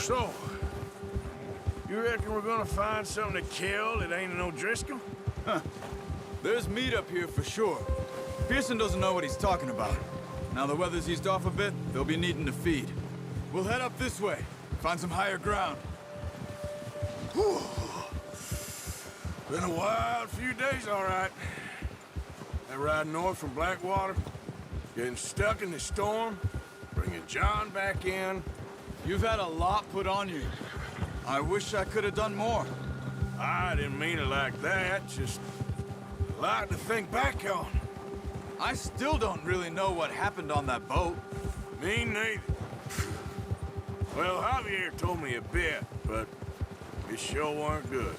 So, you reckon we're gonna find something to kill that ain't an O'Driscoll? There's meat up here for sure. Pearson doesn't know what he's talking about. Now the weather's eased off a bit, they'll be needing to feed. We'll head up this way, find some higher ground. Whew. Been a wild few days, all right. That ride north from Blackwater, getting stuck in the storm, bringing John back in. You've had a lot put on you. I wish I could have done more. I didn't mean it like that, just a lot to think back on. I still don't really know what happened on that boat. Me neither. Well, Javier told me a bit, but it sure weren't good.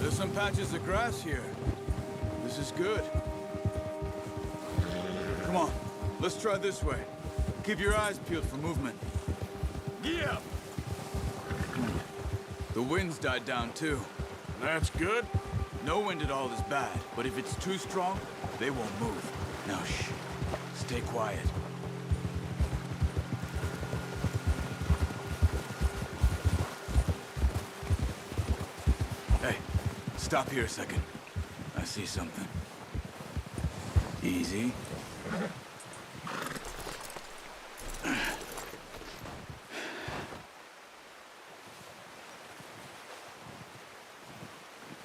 There's some patches of grass here. This is good. Come on, let's try this way. Keep your eyes peeled for movement. Yeah, The wind's died down too. that's good. No wind at all is bad, but if it's too strong, they won't move. Now shh, stay quiet. Hey, stop here a second. I see something. Easy.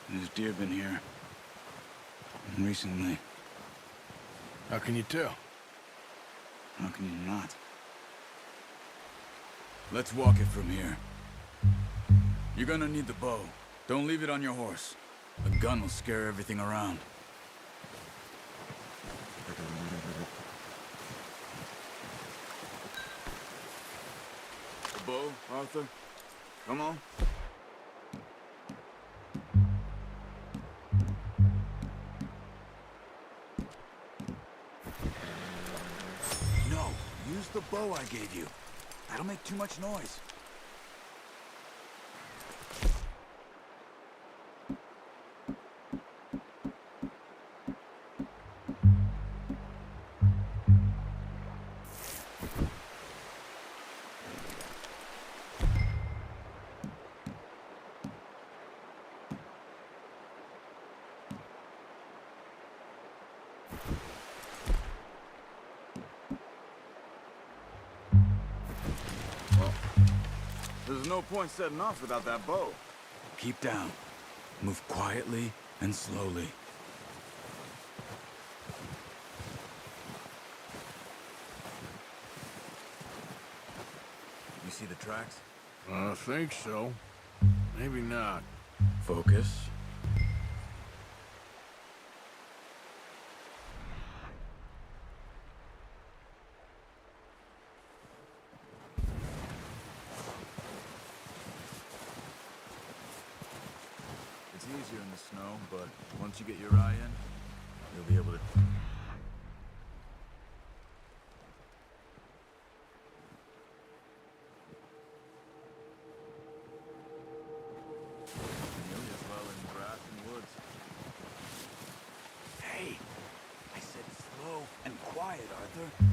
There's deer been here. Recently. How can you tell? How can you not? Let's walk it from here. You're gonna need the bow. Don't leave it on your horse. A gun will scare everything around. The bow, Arthur? Come on. No, use the bow I gave you. That'll make too much noise. There's no point setting off without that bow. Keep down. Move quietly and slowly. You see the tracks? I think so. Maybe not. Focus. It's easier in the snow, but once you get your eye in, you'll be able to... Amelia's well in grass and woods. Hey, I said slow and quiet, Arthur.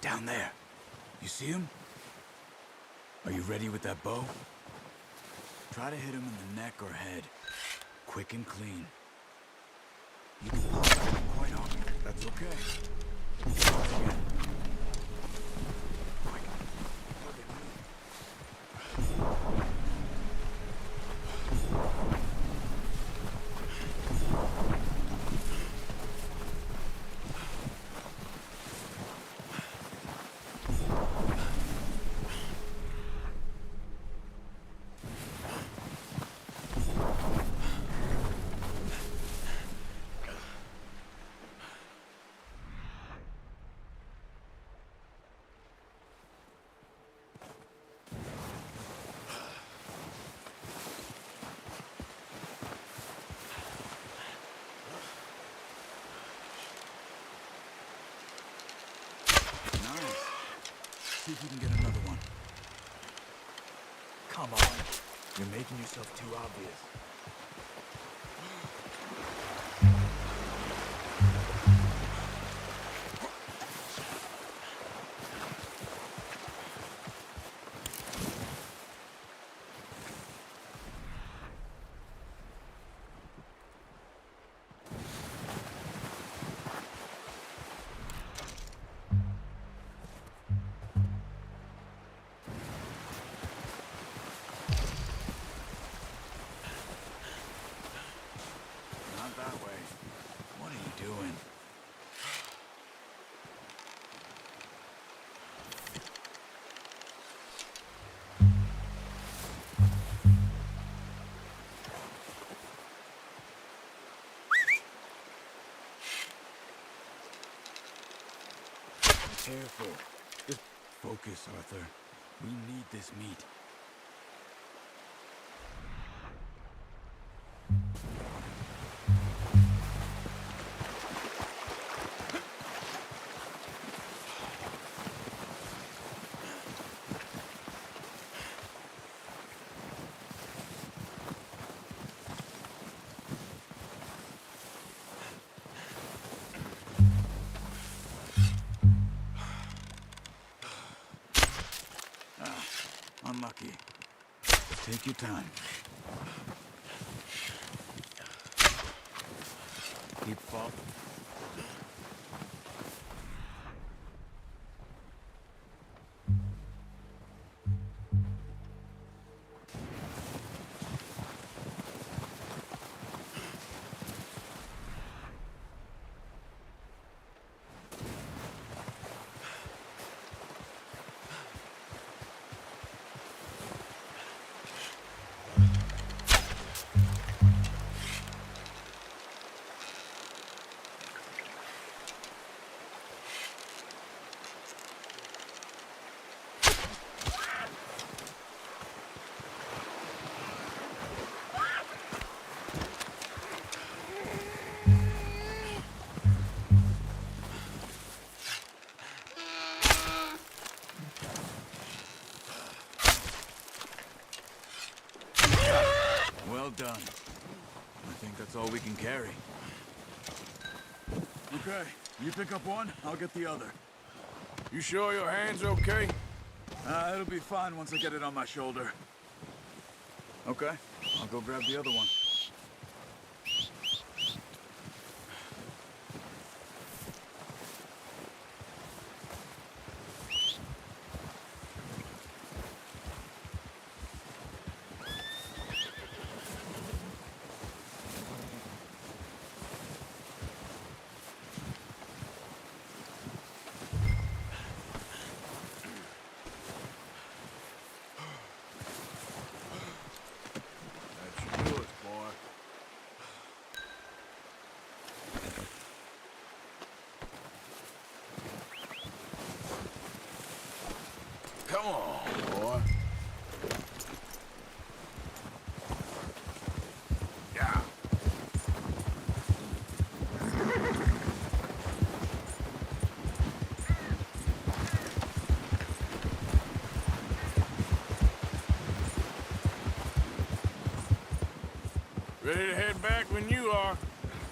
Down there. You see him? Are you ready with that bow? Try to hit him in the neck or head. Quick and clean. You can pop him quite often. That's okay. Again. Quick. See if we can get another one. Come on. You're making yourself too obvious. That way. What are you doing? Careful. Just focus, Arthur. We need this meat. Unlucky. Take your time. Keep following. Well done. I think that's all we can carry. Okay, you pick up one, I'll get the other. You sure your hand's okay? It'll be fine once I get it on my shoulder. Okay, I'll go grab the other one. That's yours, boy. Come on, boy. Yeah. Ready to head back when you are.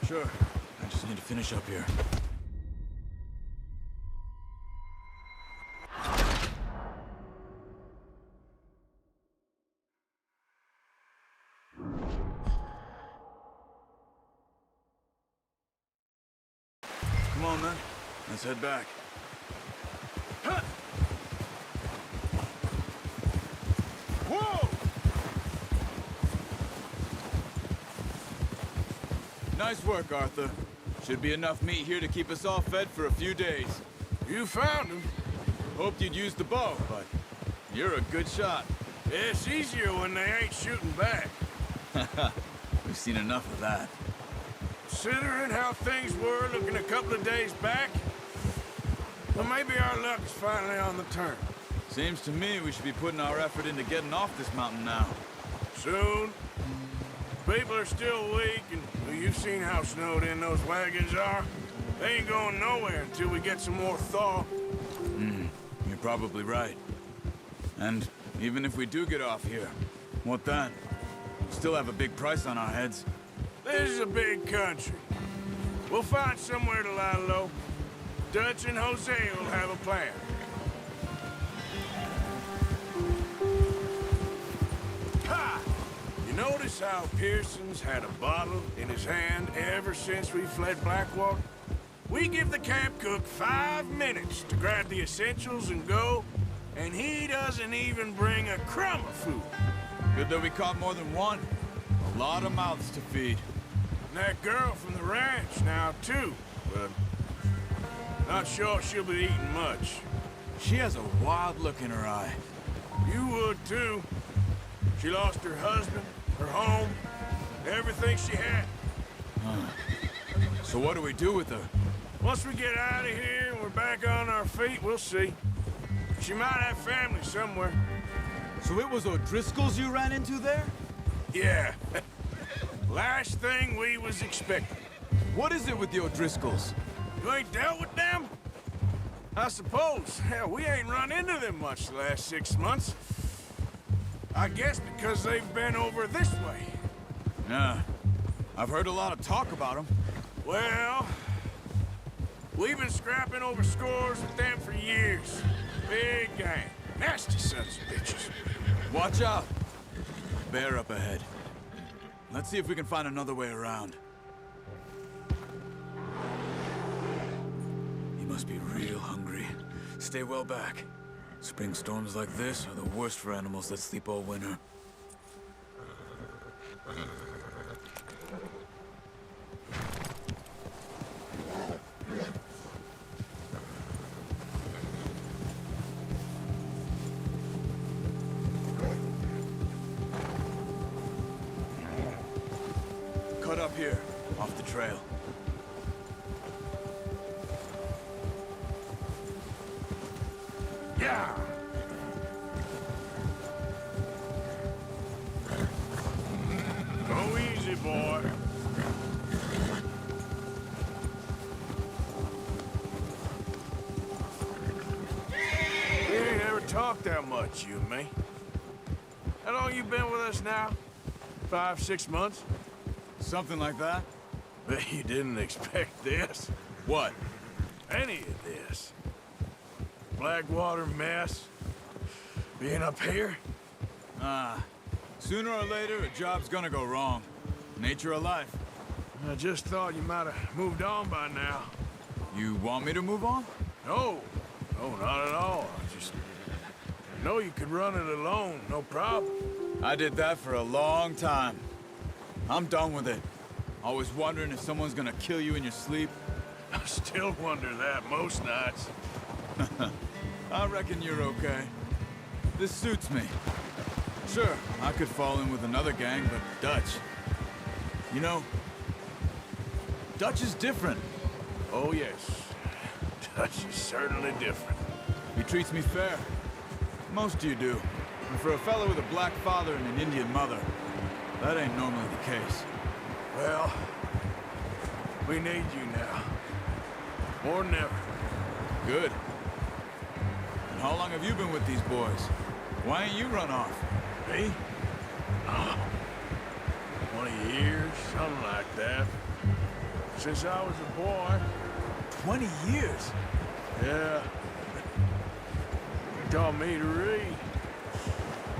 Sure. I just need to finish up here. on, then. Let's head back. Huh. Whoa! Nice work, Arthur. Should be enough meat here to keep us all fed for a few days. You found him. Hoped you'd use the bow, but you're a good shot. It's easier when they ain't shooting back. We've seen enough of that. Considering how things were looking a couple of days back, well, maybe our luck is finally on the turn. Seems to me we should be putting our effort into getting off this mountain now. Soon. People are still weak, and well, you've seen how snowed in those wagons are. They ain't going nowhere until we get some more thaw. You're probably right. And even if we do get off here, what then? We'll still have a big price on our heads. This is a big country. We'll find somewhere to lie low. Dutch and Hosea will have a plan. Ha! You notice how Pearson's had a bottle in his hand ever since we fled Blackwater? We give the camp cook 5 minutes to grab the essentials and go, and he doesn't even bring a crumb of food. Good that we caught more than one. A lot of mouths to feed. And that girl from the ranch now, too, but not sure she'll be eating much. She has a wild look in her eye. You would, too. She lost her husband, her home, everything she had. So what do we do with her? Once we get out of here and we're back on our feet, we'll see. She might have family somewhere. So it was O'Driscoll's you ran into there? Yeah. Last thing we was expecting. What is it with the O'Driscolls? You ain't dealt with them? I suppose. Hell, we ain't run into them much the last 6 months. I guess because they've been over this way. Yeah. I've heard a lot of talk about them. Well, we've been scrapping over scores with them for years. Big gang. Nasty sons of bitches. Watch out! Bear up ahead. Let's see if we can find another way around. He must be real hungry. Stay well back. Spring storms like this are the worst for animals that sleep all winter. Cut up here, off the trail. Yeah. Go easy, boy. We ain't ever talked that much, you and me. How long you been with us now? 5, 6 months? Something like that? Bet you didn't expect this. What? Any of this. Blackwater mess. Being up here? Sooner or later, a job's gonna go wrong. Nature of life. I just thought you might have moved on by now. You want me to move on? No. No, not at all. I just know you could run it alone, no problem. I did that for a long time. I'm done with it. Always wondering if someone's gonna kill you in your sleep. I still wonder that most nights. I reckon you're okay. This suits me. Sure, I could fall in with another gang, but Dutch... You know, Dutch is different. Oh, yes. Dutch is certainly different. He treats me fair. Most of you do. And for a fellow with a black father and an Indian mother, that ain't normally the case. Well, we need you now. More than ever. Good. And how long have you been with these boys? Why ain't you run off? Me? Oh, 20 years, something like that. Since I was a boy. 20 years? Yeah. He taught me to read.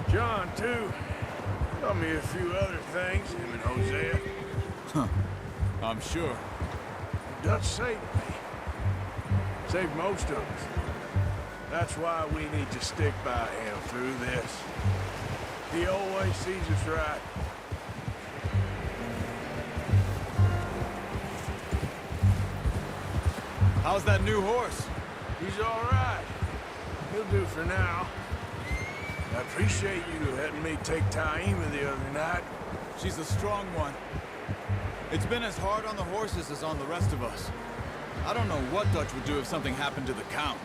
John, too. Taught me a few other things, him and Hosea. Huh. I'm sure. Dutch saved me. Saved most of us. That's why we need to stick by him through this. He always sees us right. How's that new horse? He's all right. He'll do for now. I appreciate you letting me take Taima the other night. She's a strong one. It's been as hard on the horses as on the rest of us. I don't know what Dutch would do if something happened to the Count.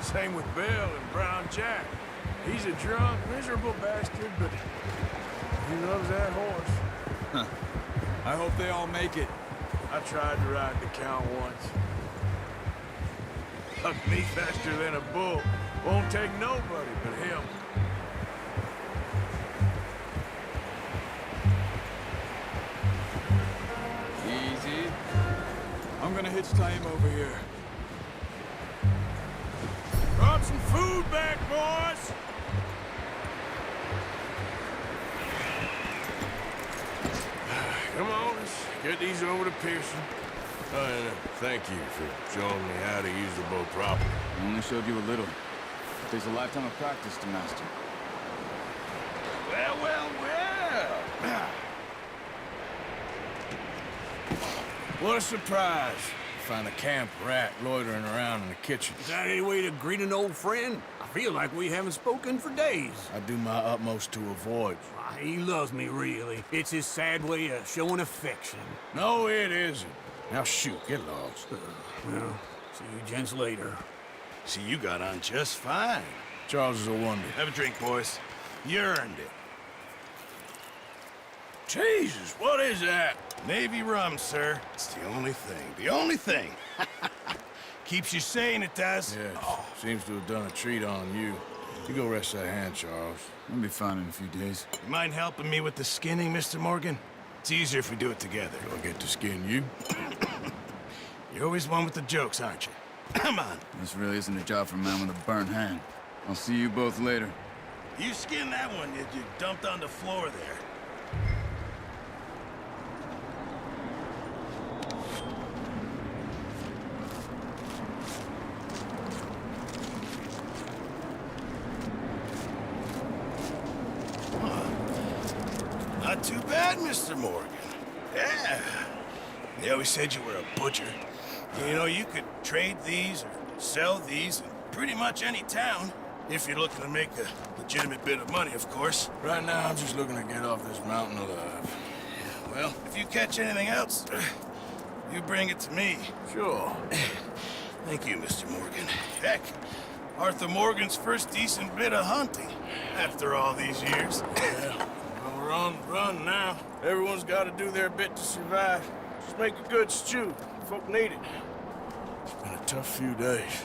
Same with Bill and Brown Jack. He's a drunk, miserable bastard, but he loves that horse. Huh. I hope they all make it. I tried to ride the Count once. Hucked me faster than a bull. Won't take nobody but him. Easy. I'm gonna hitch Taima over here. Brought some food back, boys! Come on, let's get these over to Pearson. Oh, and thank you for showing me how to use the boat properly. I only showed you a little. It takes a lifetime of practice to master. Well, well, well! What a surprise. Find a camp rat loitering around in the kitchen. Is that any way to greet an old friend? I feel like we haven't spoken for days. I do my utmost to avoid. Ah, he loves me, really. It's his sad way of showing affection. No, it isn't. Now shoot, get lost. Well, see you gents later. See, you got on just fine. Charles is a wonder. Have a drink, boys. You earned it. Jesus, what is that? Navy rum, sir. It's the only thing. The only thing. Keeps you sane, it does. Yes, seems to have done a treat on you. You go rest that hand, Charles. I'll be fine in a few days. You mind helping me with the skinning, Mr. Morgan? It's easier if we do it together. Do I get to skin you? You're always one with the jokes, aren't you? Come on. This really isn't a job for a man with a burnt hand. I'll see you both later. You skinned that one that you dumped on the floor there. Not too bad, Mr. Morgan. Yeah. They always said you were a butcher. You know, you could trade these or sell these in pretty much any town. If you're looking to make a legitimate bit of money, of course. Right now, I'm just looking to get off this mountain alive. Well, if you catch anything else, you bring it to me. Sure. Thank you, Mr. Morgan. Heck, Arthur Morgan's first decent bit of hunting after all these years. Yeah. Well, we're on the run now. Everyone's got to do their bit to survive. Just make a good stew. Folk need it. It's been a tough few days.